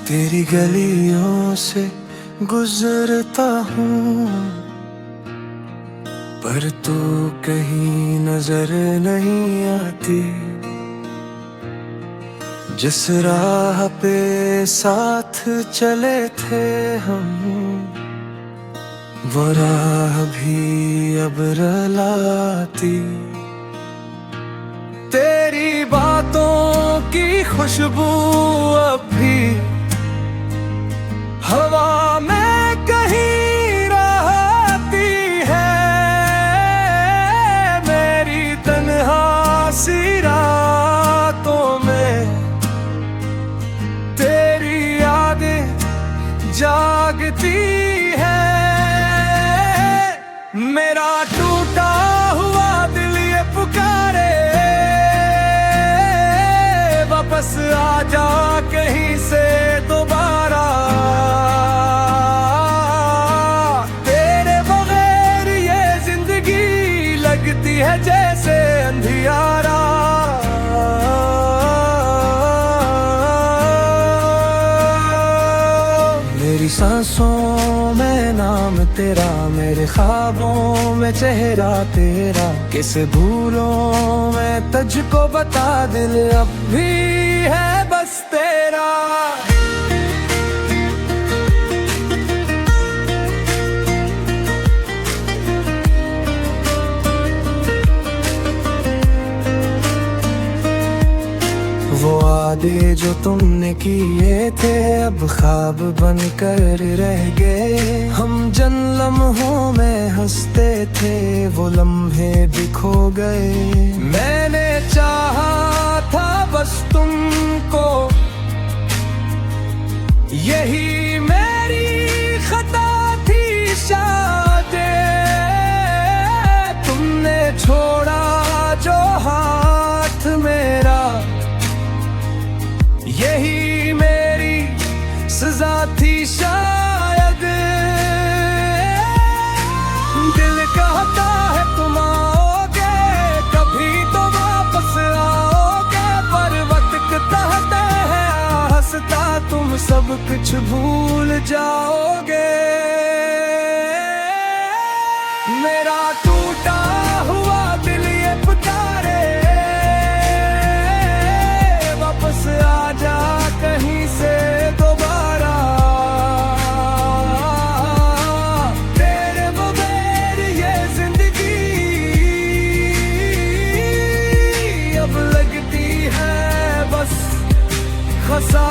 तेरी गलियों से गुजरता हूँ, पर तू कहीं नजर नहीं आती। जिस राह पे साथ चले थे हम, वो राह भी अब रुलाती। तेरी बातों की खुशबू अब भी हवा में कहीं रहती है। मेरी तन्हा सी रातों में तेरी यादें जागती है। मेरा टूटा हुआ दिल ये पुकारे, वापस आजा कहीं से दोबारा। तेरे बगैर ये जिंदगी लगती है जैसे अंधियारा। मेरी सांसों में नाम तेरा, मेरे ख्वाबों में चेहरा तेरा। किस भूलों में तुझको बता, दिल अब भी है बस तेरा। वो वादे जो तुमने किए थे अब ख्वाब बनकर रह गए। हम जिन लम्हों में हंसते थे वो लम्हे भी खो गए। मैंने चाहा था बस तुमको, यही मेरी खता थी शायद। तुमने छोड़ा जो हाथ मेरा, यही मेरी सजा थी शायद। दिल कहता है तुम आओगे, कभी तो वापस आओगे। पर वक्त कहते हैं हंसता तुम सब कुछ भूल जाओगे। मेरा टूटा हुआ दिल ये पुकारे, वापस आजा कहीं से दोबारा। तेरे बगैर ये जिंदगी अब लगती है बस खसा।